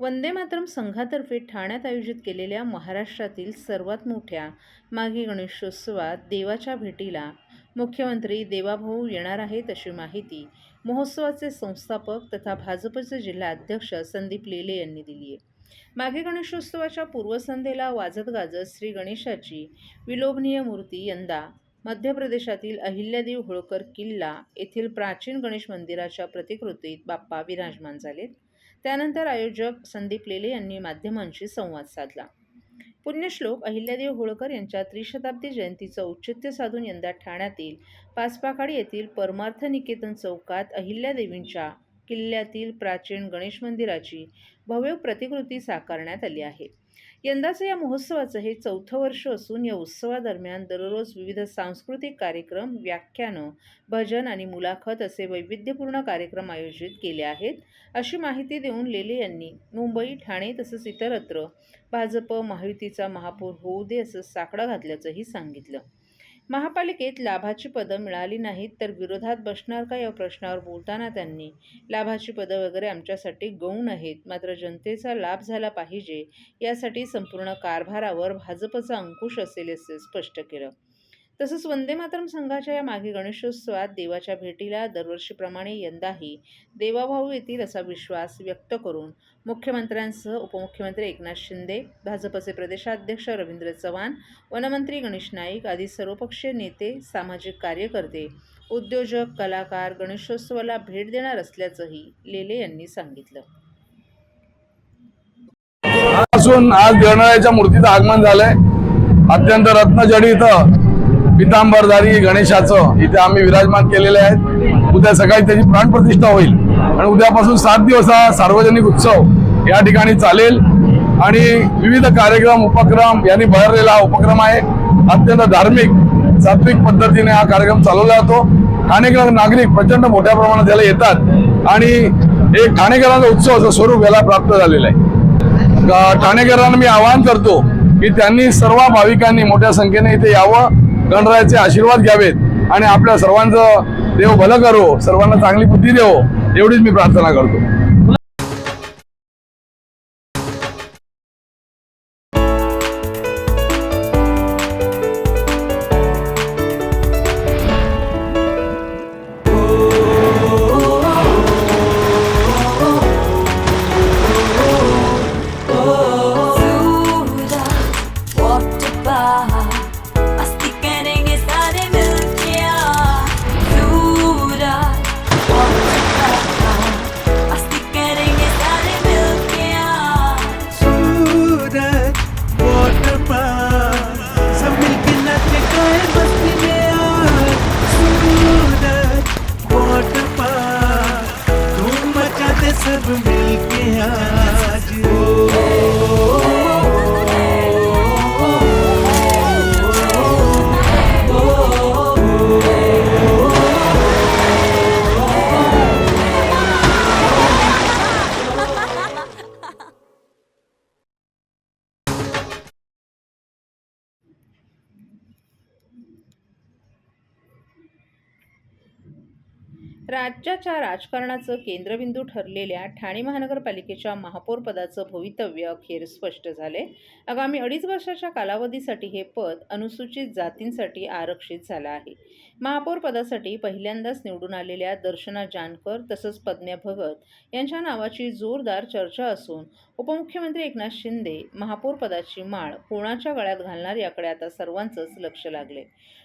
वंदे मातरम संघातर्फे ठाण्यात आयोजित केलेल्या महाराष्ट्रातील सर्वात मोठ्या माघी गणेशोत्सवात देवाच्या भेटीला मुख्यमंत्री देवाभाऊ येणार आहेत अशी माहिती महोत्सवाचे संस्थापक तथा भाजपचे जिल्हा अध्यक्ष संदीप लेले यांनी दिली आहे. माघी गणेशोत्सवाच्या पूर्वसंध्येला वाजत गाजत श्री गणेशाची विलोभनीय मूर्ती यंदा मध्य प्रदेशातील अहिल्यादेवी होळकर किल्ला येथील प्राचीन गणेश मंदिराच्या प्रतिकृतीत बाप्पा विराजमान झालेत. त्यानंतर आयोजक संदीप लेले यांनी माध्यमांशी संवाद साधला. पुण्यश्लोक अहिल्यादेवी होळकर यांच्या त्रिशताब्दी जयंतीचं औचित्य साधून यंदा ठाण्यातील पाचपाखाडी येथील परमार्थ निकेतन चौकात अहिल्यादेवींच्या किल्ल्यातील प्राचीन गणेश मंदिराची भव्य प्रतिकृती साकारण्यात आली आहे. यंदाचं या महोत्सवाचं हे 4थं वर्ष असून या उत्सवादरम्यान दररोज विविध सांस्कृतिक कार्यक्रम, व्याख्यानं, भजन आणि मुलाखत असे वैविध्यपूर्ण कार्यक्रम आयोजित केले आहेत अशी माहिती देऊन लेले यांनी मुंबई, ठाणे तसंच इतरत्र भाजप महायुतीचा महापौर होऊ दे असं साकडं घातल्याचंही सांगितलं. महापालिकेत लाभाची पदं मिळाली नाहीत तर विरोधात बसणार का या प्रश्नावर बोलताना त्यांनी लाभाची पदं वगैरे आमच्यासाठी गौण आहेत, मात्र जनतेचा लाभ झाला पाहिजे यासाठी संपूर्ण कारभारावर भाजपचा अंकुश असेल असे स्पष्ट केलं. तसंच वंदे मातरम संघाच्या या माघी गणेशोत्सवात देवाच्या भेटीला दरवर्षीप्रमाणे यंदाही देवाभाऊ येतील असा विश्वास व्यक्त करून मुख्यमंत्र्यांसह उपमुख्यमंत्री एकनाथ शिंदे, भाजपचे प्रदेशाध्यक्ष रवींद्र चव्हाण, वनमंत्री गणेश नाईक आदी सर्वपक्षीय नेते, सामाजिक कार्यकर्ते, उद्योजक, कलाकार गणेशोत्सवाला भेट देणार असल्याचंही लेले यांनी सांगितलं. आज गणरायाच्या मूर्तीचं आगमन झालंय. अत्यंत रत्नजडित पितांबरधारी गणेशाचं इथे आम्ही विराजमान केलेले आहेत. उद्या सकाळी त्याची प्राणप्रतिष्ठा होईल आणि उद्यापासून 7 दिवस हा सार्वजनिक उत्सव या ठिकाणी चालेल आणि विविध कार्यक्रम उपक्रम यांनी भरलेला हा उपक्रम आहे. अत्यंत धार्मिक सात्विक पद्धतीने हा कार्यक्रम चालवला जातो. ठाणेकर नागरिक प्रचंड मोठ्या प्रमाणात याला येतात आणि एक ठाणेकरांचा उत्सवाचं स्वरूप याला प्राप्त झालेलं आहे. ठाणेकरांना मी आवाहन करतो की त्यांनी सर्व भाविकांनी मोठ्या संख्येने इथे यावं, गणरायाचे आशीर्वाद घ्यावेत आणि आपल्या सर्वांचं देव भलं करो, सर्वांना चांगली बुद्धी देवो एवढीच मी प्रार्थना करतो. सब मिलके आज राज्याच्या राजकारणाचं केंद्रबिंदू ठरलेल्या ठाणे महानगरपालिकेच्या महापौरपदाचं भवितव्य अखेर स्पष्ट झाले. आगामी 2.5 वर्षाच्या कालावधीसाठी हे पद अनुसूचित जातींसाठी आरक्षित झालं आहे. महापौरपदासाठी पहिल्यांदाच निवडून आलेल्या दर्शना जानकर तसंच पद्म्या भगत यांच्या नावाची जोरदार चर्चा असून उपमुख्यमंत्री एकनाथ शिंदे महापौरपदाची माळ कोणाच्या गळ्यात घालणार याकडे आता सर्वांचंच लक्ष लागले.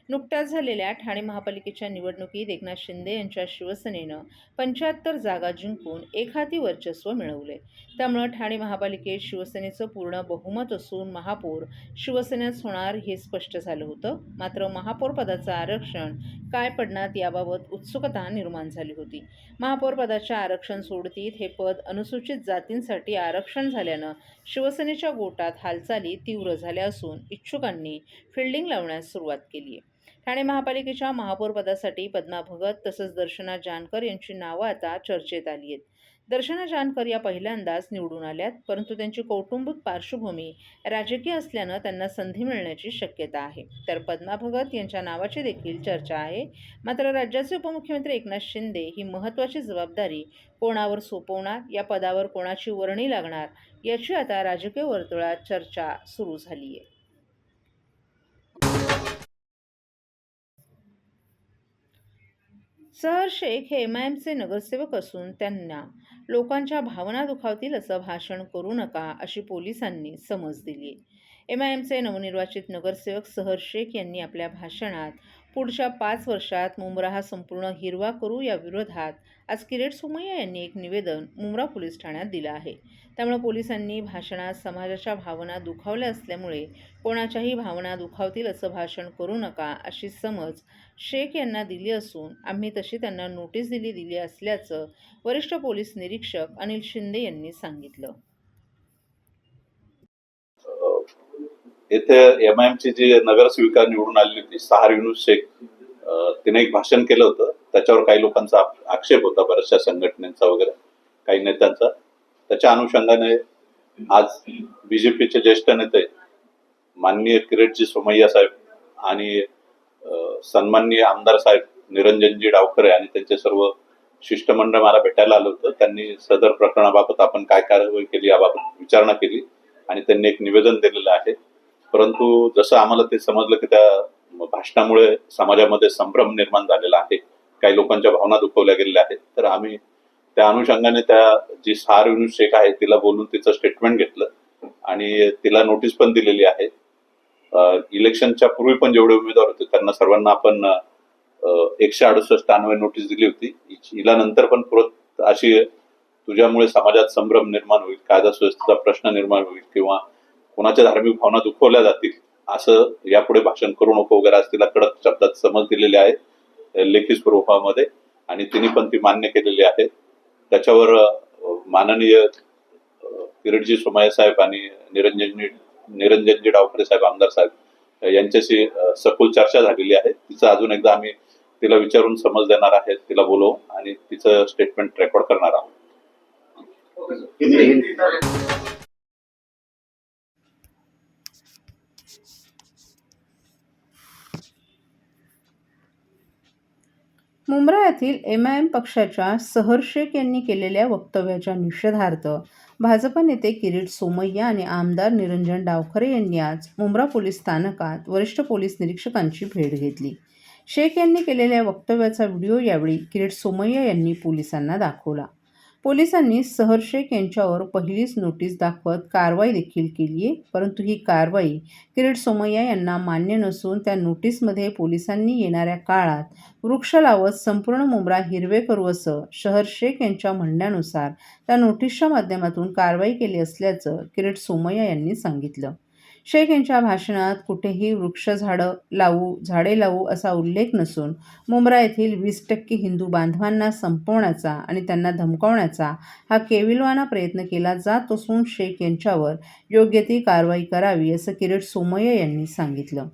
नुकत्याच झालेल्या ठाणे महापालिकेच्या निवडणुकीत एकनाथ शिंदे यांच्या शिवसेनेनं 75 जागा जिंकून एकहाती वर्चस्व मिळवले. त्यामुळे ठाणे महापालिकेत शिवसेनेचं पूर्ण बहुमत असून महापौर शिवसेनेच होणार हे स्पष्ट झालं होतं. मात्र महापौर पदाचं आरक्षण काय पडणार याबाबत उत्सुकता निर्माण झाली होती. महापौर पदाच्या आरक्षण सोडतीत हे पद अनुसूचित जातींसाठी आरक्षण झाल्यानं शिवसेनेच्या गोटात हालचाली तीव्र झाल्या असून इच्छुकांनी फिल्डिंग लावण्यास सुरुवात केली आहे. ठाणे महापालिकेच्या महापौर पदासाठी पद्मा भगत तसंच दर्शना जानकर यांची नावं आता चर्चेत आली आहेत. दर्शना जानकर या पहिल्यांदाच निवडून आल्यात, परंतु त्यांची कौटुंबिक पार्श्वभूमी राजकीय असल्यानं त्यांना संधी मिळण्याची शक्यता आहे. तर पद्मा भगत यांच्या नावाची देखील चर्चा आहे. मात्र राज्याचे उपमुख्यमंत्री एकनाथ शिंदे ही महत्त्वाची जबाबदारी कोणावर सोपवणार, या पदावर कोणाची वर्णी लागणार, याची आता राजकीय वर्तुळात चर्चा सुरू झाली आहे. सहर शेख हे MIMचे नगरसेवक असून त्यांना लोकांच्या भावना दुखावतील असं भाषण करू नका, अशी पोलिसांनी समज दिली आहे. MIMचे नवनिर्वाचित नगरसेवक सहर शेख यांनी आपल्या भाषणात पुढच्या 5 वर्षात मुंब्रा हा संपूर्ण हिरवा करू या विरोधात आज किरीट सोमय्या यांनी एक निवेदन मुंब्रा पोलीस ठाण्यात दिलं आहे. त्यामुळे पोलिसांनी भाषणात समाजाच्या भावना दुखावल्या असल्यामुळे कोणाच्याही भावना दुखावतील असं भाषण करू नका, अशी समज शेख यांना दिली असून आम्ही तशी त्यांना नोटीस दिली असल्याचं वरिष्ठ पोलीस निरीक्षक अनिल शिंदे यांनी सांगितलं. येथे MIMची जी नगरसेविका निवडून आलेली होती सहार युनुस शेख, तिने एक भाषण केलं होतं. त्याच्यावर काही लोकांचा आक्षेप होता, बऱ्याचशा संघटनेचा वगैरे काही नेत्यांचा. त्याच्या अनुषंगाने आज BJPचे ज्येष्ठ नेते माननीय किरीटजी सोमय्या साहेब आणि सन्माननीय आमदार साहेब निरंजनजी डावखरे आणि त्यांचे सर्व शिष्टमंडळ मला भेटायला आलं होतं. त्यांनी सदर प्रकरणाबाबत आपण काय कारवाई केली याबाबत विचारणा केली आणि त्यांनी एक निवेदन दिलेलं आहे. परंतु जसं आम्हाला ते समजलं की त्या भाषणामुळे समाजामध्ये संभ्रम निर्माण झालेला आहे, काही लोकांच्या भावना दुखवल्या गेलेल्या आहेत. तर आम्ही त्या अनुषंगाने त्या जी सहार युनुस शेख आहे तिला बोलून तिचं स्टेटमेंट घेतलं आणि तिला नोटीस पण दिलेली आहे. इलेक्शनच्या पूर्वी पण जेवढे उमेदवार होते त्यांना सर्वांना आपण 168 अन्वये नोटीस दिली होती. हिला नंतर पण परत अशी तुझ्यामुळे समाजात संभ्रम निर्माण होईल, कायदा सुव्यवस्थेचा प्रश्न निर्माण होईल किंवा कोणाच्या धार्मिक भावना दुखवल्या जातील असं यापुढे भाषण करू नको वगैरे आज तिला कडक शब्दात समज दिलेली आहे लेखी स्वरूपामध्ये आणि तिने पण ती मान्य केलेली आहे. त्याच्यावर माननीय किरीटजी सोमय्या साहेब आणि निरंजनजी डावखरे साहेब आमदार साहेब यांच्याशी सखोल चर्चा झालेली आहे. तिचं अजून एकदा आम्ही तिला विचारून समज देणार आहे, तिला बोलवू आणि तिचं स्टेटमेंट रेकॉर्ड करणार आहोत. मुंब्रा येथील MIM पक्षाच्या सहर शेख यांनी केलेल्या वक्तव्याच्या निषेधार्थ भाजप नेते किरीट सोमय्या आणि आमदार निरंजन डावखरे यांनी आज मुंब्रा पोलीस स्थानकात वरिष्ठ पोलीस निरीक्षकांची भेट घेतली. शेख यांनी केलेल्या वक्तव्याचा व्हिडिओ यावेळी किरीट सोमय्या यांनी पोलिसांना दाखवला. पोलिसांनी सहर शेख यांच्यावर पहिलीच नोटीस दाखवत कारवाई देखील केली आहे, परंतु ही कारवाई किरीट सोमय्या यांना मान्य नसून त्या नोटीसमध्ये पोलिसांनी येणाऱ्या काळात वृक्ष लावत संपूर्ण मुंब्रा हिरवे करू असं सहर शेख यांच्या म्हणण्यानुसार त्या नोटीसच्या माध्यमातून कारवाई केली असल्याचं किरीट सोमय्या यांनी सांगितलं. शेख यांच्या भाषणात कुठेही झाडे लावू असा उल्लेख नसून मुंब्रा येथील 20% हिंदू बांधवांना संपवण्याचा आणि त्यांना धमकावण्याचा हा केविलवाना प्रयत्न केला जात असून शेख यांच्यावर योग्य ती कारवाई करावी असं किरीट सोमय्या यांनी सांगितलं.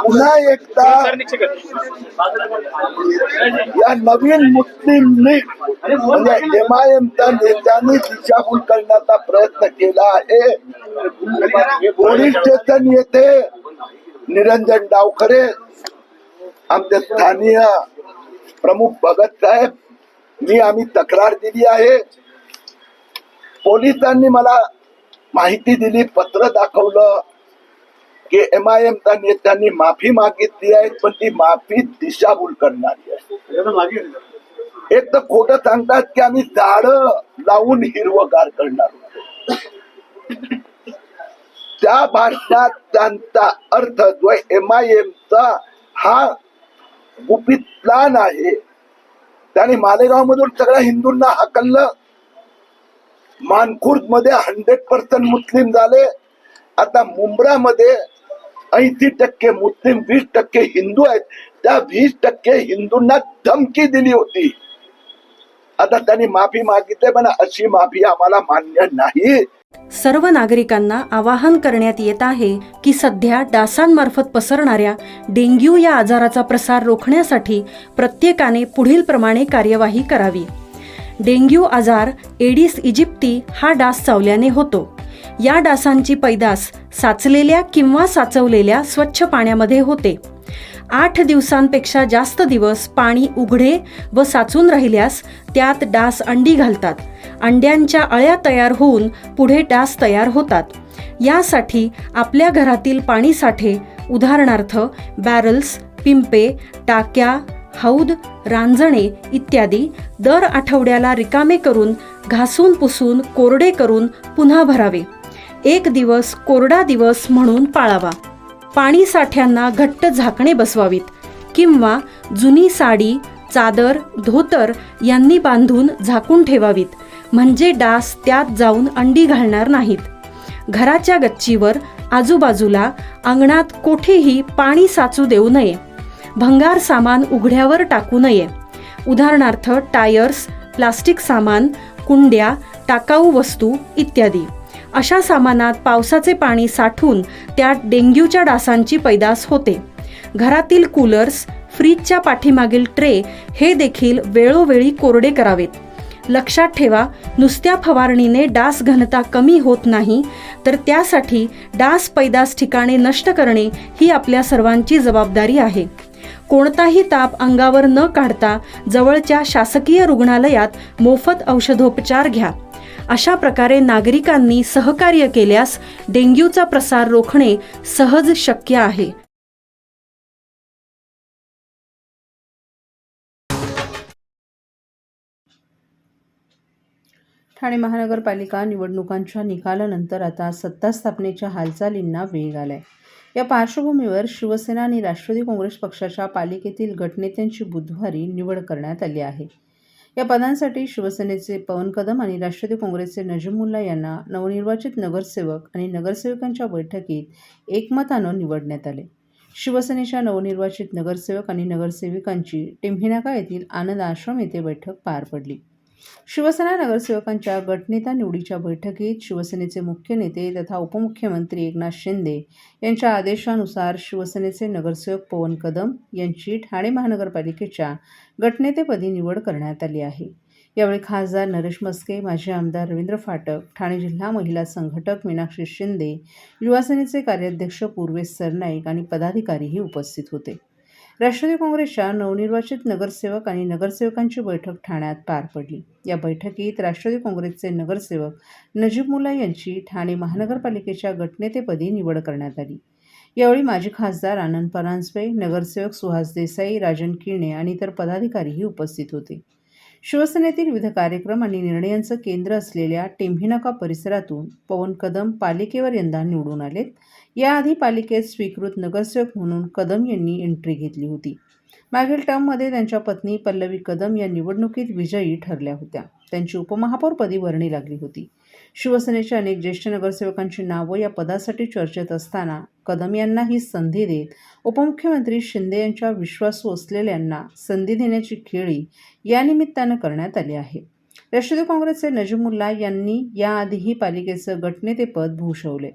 पुन्हा एकदा या नवीन मुस्लिम लीग म्हणजे MIMच्या नेत्यांनी दिशाभूल करण्याचा प्रयत्न केला आहे. पोलीस स्टेशन येथे निरंजन डावखरे, आमचे स्थानीय प्रमुख भगत साहेब, आम्ही तक्रार दिली आहे. पोलिसांनी मला माहिती दिली, पत्र दाखवलं की MIMच्या नेत्यांनी माफी मागितली आहे, पण ती माफी दिशाभूल करणारी आहे. एक तर खोटं सांगतात की आम्ही झाडं लावून हिरवगार करणार होतो. त्या भाषणात त्यांचा अर्थ जो MIMचा हा गुपित प्लान आहे, त्याने मालेगाव मधून सगळ्या हिंदूंना हाकललं. मानखुर्द मध्ये 100% मुस्लिम झाले. आता मुंब्रा मध्ये 80% मुस्लिम, 20% हिंदू आहेत. त्या 20% हिंदूंना धमकी दिली होती. आता त्यांनी माफी मागितली, पण अशी माफी आम्हाला मान्य नाही. सर्व नागरिकांना आवाहन करण्यात येत आहे की सध्या डासांमार्फत पसरणाऱ्या डेंग्यू या आजाराचा प्रसार रोखण्यासाठी प्रत्येकाने पुढीलप्रमाणे कार्यवाही करावी. डेंग्यू आजार एडिस इजिप्ती हा डास चावल्याने होतो. या डासांची पैदास साचलेल्या किंवा साचवलेल्या स्वच्छ पाण्यामध्ये होते. 8 दिवसांपेक्षा जास्त दिवस पाणी उघडे व साचून राहिल्यास त्यात डास अंडी घालतात. अंड्यांच्या अळ्या तयार होऊन पुढे डास तयार होतात. यासाठी आपल्या घरातील पाणी साठे उदाहरणार्थ बॅरल्स, पिंपे, टाक्या, हौद, रांजणे इत्यादी दर आठवड्याला रिकामे करून घासून पुसून कोरडे करून पुन्हा भरावे. 1 दिवस कोरडा दिवस म्हणून पाळावा. पाणी साठ्यांना घट्ट झाकणे बसवावीत किंवा जुनी साडी, चादर, धोतर यांनी बांधून झाकून ठेवावीत, म्हणजे डास त्यात जाऊन अंडी घालणार नाहीत. घराच्या गच्चीवर, आजूबाजूला, अंगणात कोठेही पाणी साचू देऊ नये. भंगार सामान उघड्यावर टाकू नये. उदाहरणार्थ टायर्स, प्लास्टिक सामान, कुंड्या, टाकाऊ वस्तू इत्यादी. अशा सामानात पावसाचे पाणी साठून त्यात डेंग्यूच्या डासांची पैदास होते. घरातील कूलर्स, फ्रीजच्या पाठीमागील ट्रे हे देखील वेळोवेळी कोरडे करावेत. लक्षात ठेवा, नुसत्या फवारणीने डास घनता कमी होत नाही, तर त्यासाठी डास पैदास ठिकाणे नष्ट करणे ही आपल्या सर्वांची जबाबदारी आहे. कोणताही ताप अंगावर न काढता जवळच्या शासकीय रुग्णालयात मोफत औषधोपचार घ्या. अशा प्रकारे नागरिकांनी सहकार्य केल्यास डेंग्यूचा प्रसार रोखणे सहज शक्य आहे. ठाणे महानगरपालिका निवडणुकांच्या निकालानंतर आता सत्ता स्थापनेच्या हालचालींना वेग आलाय. या पार्श्वभूमीवर शिवसेना आणि राष्ट्रवादी काँग्रेस पक्षाच्या पालिकेतील गटनेत्यांची बुधवारी निवड करण्यात आली आहे. या पदांसाठी शिवसेनेचे पवन कदम आणि राष्ट्रवादी काँग्रेसचे नजीमुल्ला यांना नवनिर्वाचित नगरसेवक आणि नगरसेविकांच्या बैठकीत एकमतानं निवडण्यात आले. शिवसेनेच्या नवनिर्वाचित नगरसेवक आणि नगरसेविकांची टिंभिनाका येथील आनंद आश्रम येथे बैठक पार पडली. शिवसेना नगरसेवकांच्या गटनेता निवडीच्या बैठकीत शिवसेनेचे मुख्य नेते तथा उपमुख्यमंत्री एकनाथ शिंदे यांच्या आदेशानुसार शिवसेनेचे नगरसेवक पवन कदम यांची ठाणे महानगरपालिकेच्या गटनेतेपदी निवड करण्यात आली आहे. यावेळी खासदार नरेश मस्के, माजी आमदार रवींद्र फाटक, ठाणे जिल्हा महिला संघटक मीनाक्षी शिंदे, युवासेनेचे कार्याध्यक्ष पूर्वेश सरनाईक आणि पदाधिकारीही उपस्थित होते. राष्ट्रवादी काँग्रेसच्या नवनिर्वाचित नगरसेवक आणि नगरसेवकांची बैठक ठाण्यात पार पडली. या बैठकीत राष्ट्रवादी काँग्रेसचे नगरसेवक नजीमुल्ला यांची ठाणे महानगरपालिकेच्या गटनेतेपदी निवड करण्यात आली. यावेळी माजी खासदार आनंद परांजपे, नगरसेवक सुहास देसाई, राजन किरणे आणि इतर पदाधिकारीही उपस्थित होते. शिवसेनेतील विविध कार्यक्रम आणि निर्णयांचं केंद्र असलेल्या टिंभिनाका परिसरातून पवन कदम पालिकेवर यंदा निवडून आलेत. याआधी पालिकेत स्वीकृत नगरसेवक म्हणून कदम यांनी एंट्री घेतली होती. मागील टर्ममध्ये त्यांच्या पत्नी पल्लवी कदम या निवडणुकीत विजयी ठरल्या होत्या. त्यांची उपमहापौरपदी वर्णी लागली होती. शिवसेनेच्या अनेक ज्येष्ठ नगरसेवकांची नावं या पदासाठी चर्चेत असताना कदम यांना ही संधी देत उपमुख्यमंत्री शिंदे यांच्या विश्वासू असलेल्यांना संधी देण्याची खेळी या निमित्तानं करण्यात आली आहे. राष्ट्रवादी काँग्रेसचे नजीमुल्ला यांनी याआधीही पालिकेचं गटनेतेपद भूषवले.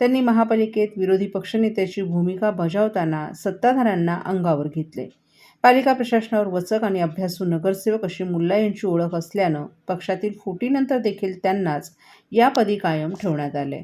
त्यांनी महापालिकेत विरोधी पक्षनेत्याची भूमिका बजावताना सत्ताधाऱ्यांना अंगावर घेतले. पालिका प्रशासनावर वचक आणि अभ्यासू नगरसेवक अशी मुल्ला यांची ओळख असल्यानं पक्षातील फुटीनंतर देखील त्यांनाच या पदी कायम ठेवण्यात आले.